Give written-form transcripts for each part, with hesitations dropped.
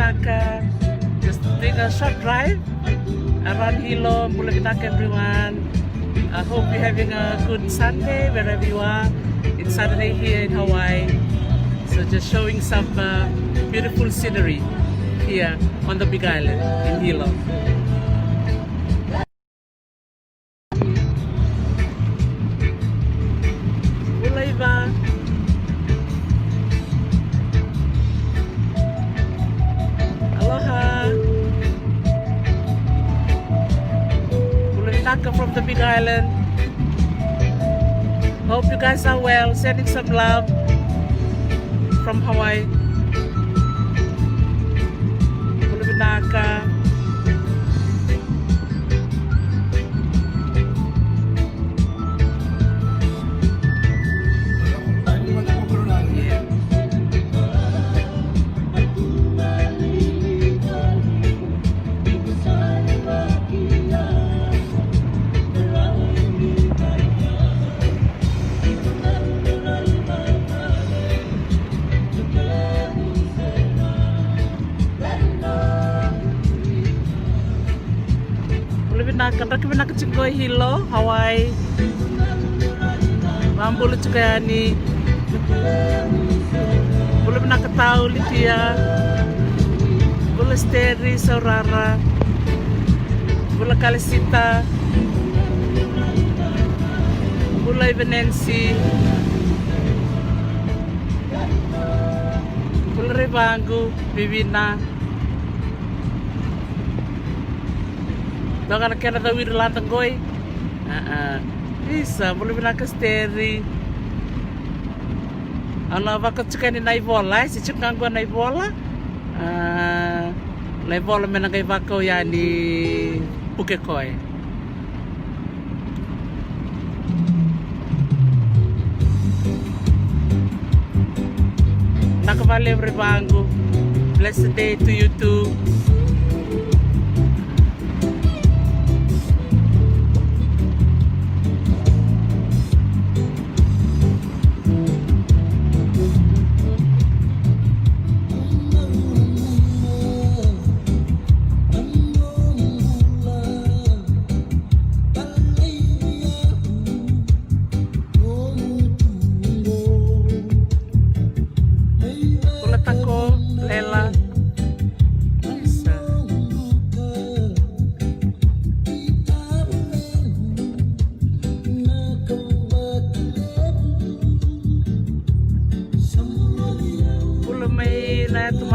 Bulabinaka. Just doing a short drive around Hilo, Bulabinaka, everyone. I hope you're having a good Sunday wherever you are. It's Saturday here in Hawaii. So just showing some beautiful scenery here on the Big Island in Hilo. Bulaiva. Aloha. Bulaiva from the Big Island. Hope you guys are well. Sending some love from Hawaii. Bulaiva. Kami nak cikoy Hilo, Hawaii. Mambulu cikayani. Belum nak tahu Lydia. Bula Steri Saurara. Bula Kalisita. Bula Venensi. Bula Rebangu, Vivina. Doon ka na tawid lang ng goy. Isa, boleh bilang ke steri. Ano bakit suka ni naibola? Si suka gua naibola. Naibola menangay bako ya ni Pukekoy. Nakabali everyone. Blessed day to you too.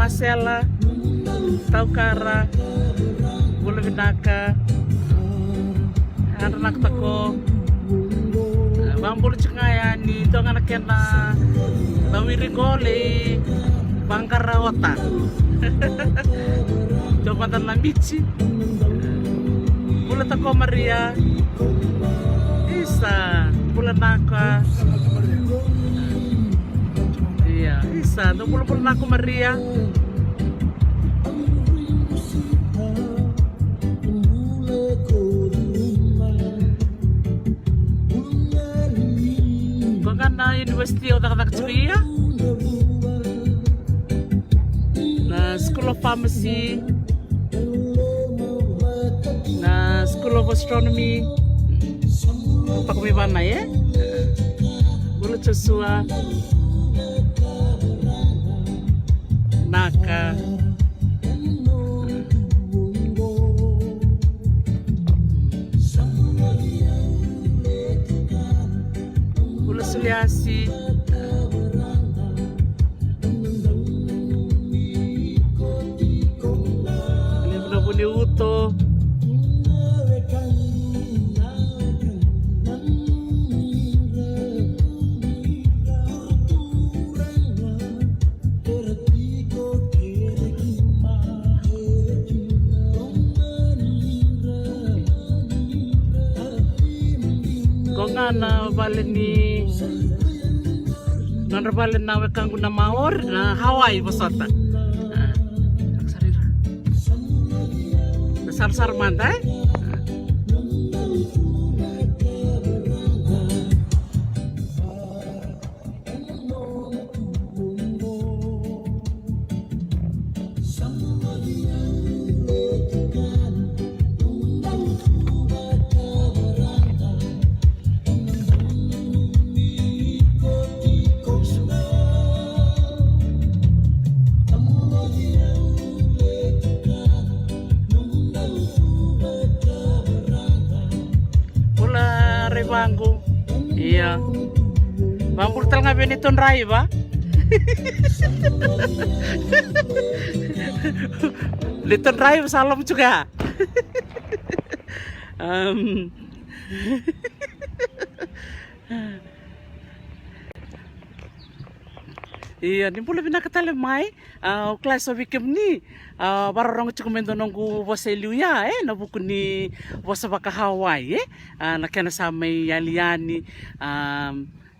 Marcela, Taukara, Bulabinaka, anak tako, Bambul Cengayani, itu anak kena Bawiri Gole, Bangkarawata, coba tanam bici, Bulat tako Maria, Isa, Bulanaka, iya, Isa, tuh Bulanaka Maria. University of Takatakatsukaya na School of Pharmacy na School of Astronomy pakumiban na Bulat Joshua Naka Suliasi ini benar-benar utuh kok ngana balen ni Nandarbalen na wekang guna maor na Hawaii bosota. Besar-besar mantai. hotel nga Benetton Drive ba? Benetton Drive salam juga. Iya, ni pula pinakatali mai, kelas weekend ni, barang cukup mendo nunggu bosa Luya, na buku ni bosa baka Hawaii, na kena samai yaliani,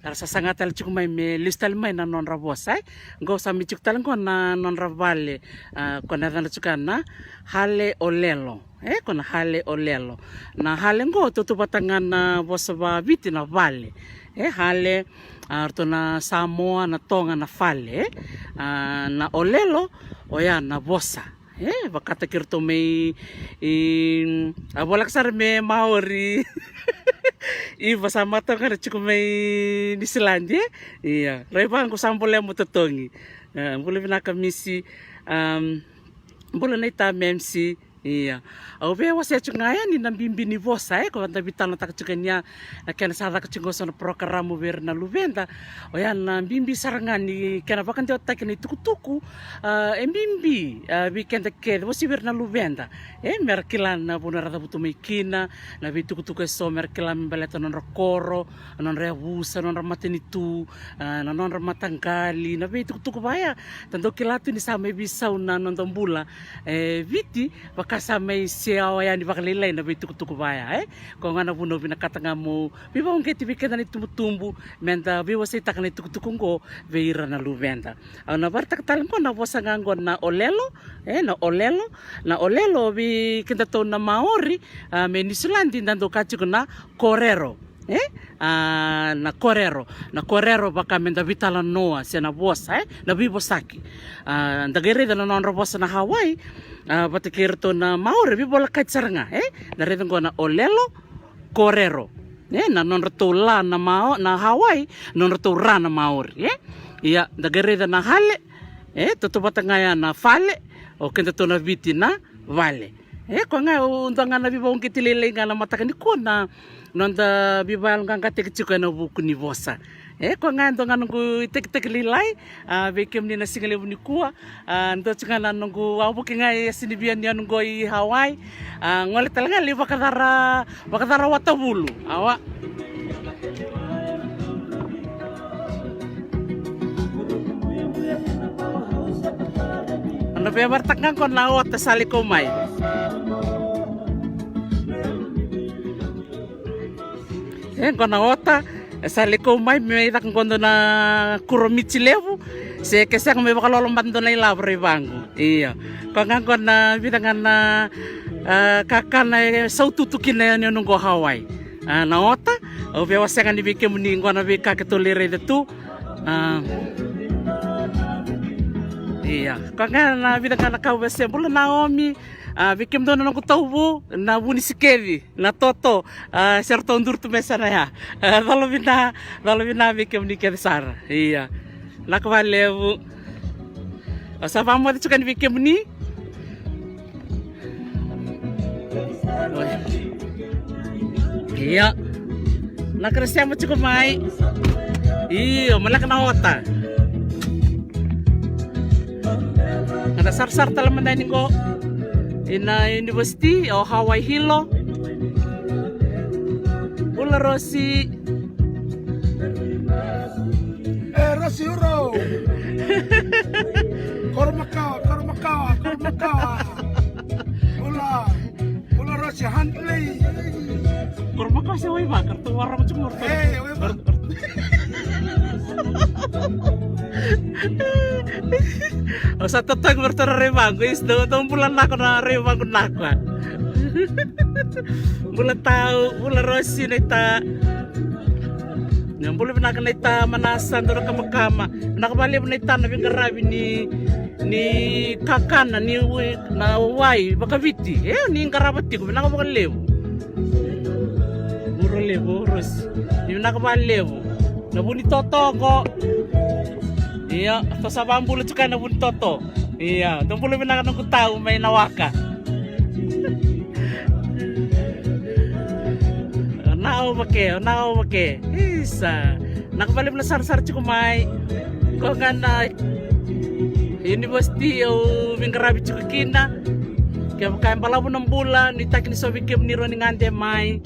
rasa sangat al cukup mai me listal mai na non rabosa, go sami cukup talang ko na non ravale, ko na cukup na hale olelo. Kona hale olelo. Na hale ngo tutu batangan na bosa ba biti na vale. Hale arto na Samoa na Tonga na fale. Na olelo oya na bosa. Bakata kirto may abolak sar me Maori. Iba sama to kana cukup may di Selandia. Iya, rebang ko sampole mo totongi. Boleh binaka misi boleh naita memsi. Iya, au be wasa chungaya ni nambimbi ni vosa ko anda bitana tak chukanya kana sara kachungo sono programa ver na luvenda oya na bimbi sarangan ni kana bakan te otak ni tukutuku embimbi weekend ke vosi ver na luvenda merkilan na bunara da butu mekina na bi tukutuku so merkilan baleta non rokoro non rebusa non ramatenitu non ramatanggali na bi tukutuku baya tanto kilatu ni sama bisa una non tombula viti kasamay siya yan di bakalilay na bituk-tuk baya kung ano puno binakatanga mo biba kung kiti bikita ni tumutumbu menta biwa sa itak ni tuk-tukong ko veira na lubenta ang nabartak talang ko na wasangangon na olelo na olelo bi kinta na Maori may nisulandi nando kachiko na korero na korero baka menda vitala noa siya na bosa na bibosaki ndagere na non bosa na Hawaii batikirto na Maori bibola kahit saranga narito ko na olelo korero na non la na Hawaii non ra na Maori iya ndagere na hale tutubata ngaya na fale o kinta to na viti na vale ko nga undanga na bibong kitililay nga na matakani ko na nonda bibal nga katik chiko na buku ni bosa ko nga ndo nga nungu itek lilay bekem ni na singali ni kuwa ndo chika na nungu abuki nga sinibian niya nungu i Hawaii ngolit talaga li bakadara watabulu awa ano ba bartakang kon laot sali komay kona ota sali ko mai me tak kondo na kuromichi levu se kesa me bakalo lombando na ilabre bangu iya kona kona bidangan na kakana saututukin na nungo Hawaii na ota o be wasangan di bikem ni ngona be kaketolere de tu iya kona na bidangan na kawese bulu Naomi bikim doon na kutawu na buni si Kevi na toto serto undur tu mesa na ya dalo bina bikim ni Kevisar iya lakwalevu sa famo de chukan bikim ni iya nakresya mo chuko mai iyo malak na ota ada sar talaman dani ko ina university o Hawaii Hilo Ula Rossi Rossi Uro Kormakawa Ula Rossi Handley Kormakawa siya way ba? Kartuwara mo tsumur way ba? O sa tatag bertara rebago is do bulan nako na rebago nako bulan tao bulan Rossi na ita yang boleh benak na ita manasan do kama nakabali na ita na bingarabi ni kakana ni na wai bakaviti ni karabati ko benak bakal levo buro levo ros ni nakabali levo na buni toto ko iya, to sa bambulo chuka na buntoto. Iya, doon pulo binaka ng tao may nawaka. Nao make. Isa. nakabalik na sar-sar cikumay ko nga na university o mingarabi cikukina kaya kaya palabo ng bulan itakin so bikim ni Ronnie ngande may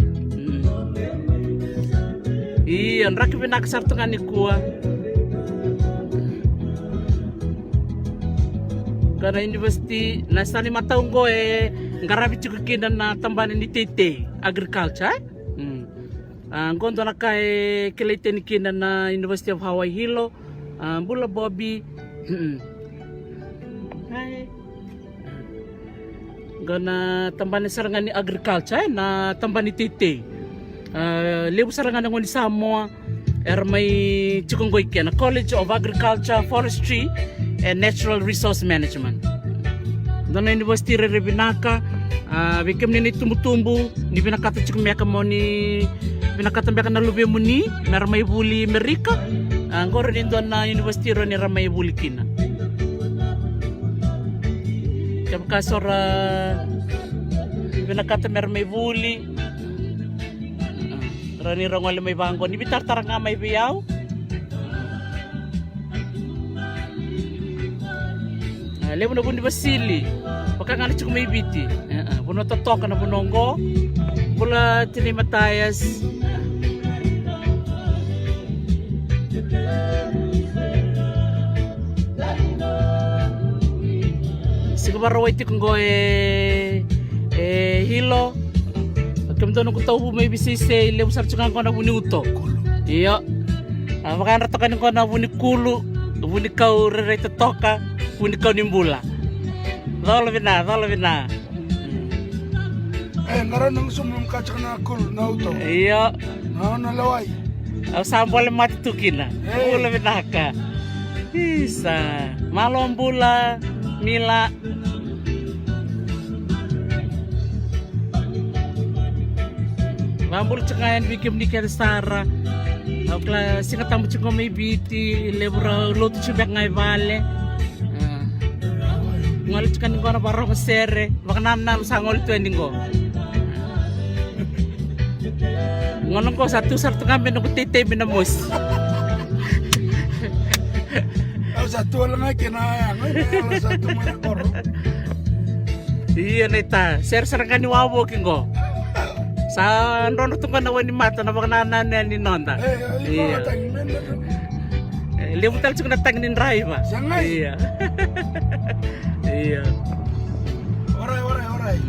iyan rakibin nakasartungan ni kuwa karena university na sa 5 taong ko ngarabi cikukina na tambanan ni Tete agriculture ang kondo na kay kiliten kina na University of Hawaii Hilo Bula Bobby Hai gana tamban sarangan ni agriculture na tamban ni Tete lebu sarangan ng Samoa may Chukunggoy na College of Agriculture, Forestry and Natural Resource Management doon na University Rebinaka bikim ni tumbutumbu ni binakata Chukumeka mo ni pinakatambyakan na lubi mo ni Ramay Buli Amerika ang goro din doon na University ni Ramay Buli Kina kapag pinakata Ramay Buli rani rangwala may bangko ni bitartarang nga may biyaw lewo na bundi Basili baka nga na may biti buno totoka na bunonggo Bula Tini Matayas siguro iti kung go Hilo pagkamito nung kutaw may bisise lew sartsungan ko na buni uto iyo makan ratokan ko na buni kulu buni kau re totoka buni kau nimbula dolo bina ngaran ng sumum kacak na kul na uto. Iya. Nalaway. Ang sambal mati tukina. Bula binaka. Isa. Malom bula mila. Mambul cakayan bikim di Sara. Akla singatan mo ciko may biti lebra lotu cibak ngai vale. Ngol cikan ko na baro ko sere. Makanam sangol tu ending ko. Ngonong ko satu kami nung Tete binamos. Satu lang ay kinayang. Satu mga koro. Iya na ita. Ser-serang ka ni Wawo kingo. Sa rono itong kanawa ni Mata na baka nanan ni Nonda. Iya. Limutal siya natang ni Raiva. Sangay. Iya. Iya. Oray.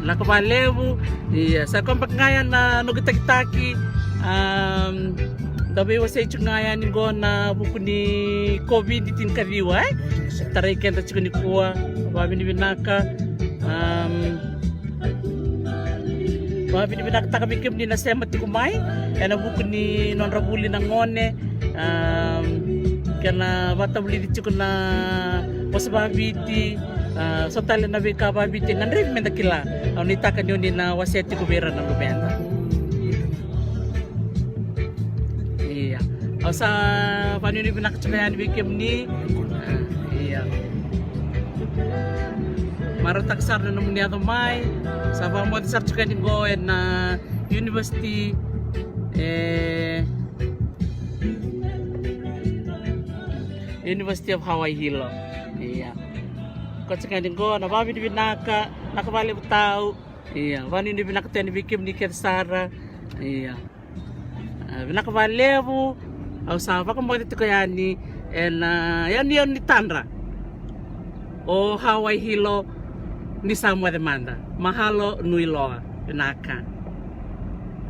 Nakabalewu iya sa kompak ngayan na nugitaki dabi wasay chung ngayan ngo na buku ni COVID-19 kadiwa taray kenta chung ni kuwa babi ni binaka babi ni binaka takabikim ni nasema tikumay na buku ni nonrabuli ng ngone kana batabuli di chung na wasababiti so tali na bika babiti ngan rin mendakila ang nitakan yun na waseti kubera ng lumenda iya o sa paano yun pinakatsukayan bikim ni iya marataksar na naman niya may sa pamod sa tsukayan goen na university University of Hawaii Hilo iya kacang ko na babi di binaka nakabali tao iya wani di binaka tani bikim ni Sara iya binakabali mo au sa pa kung bakit ko yani and yan ni Tandra o Hawaii Hilo ni Samoa Demanda mahalo nui loa binaka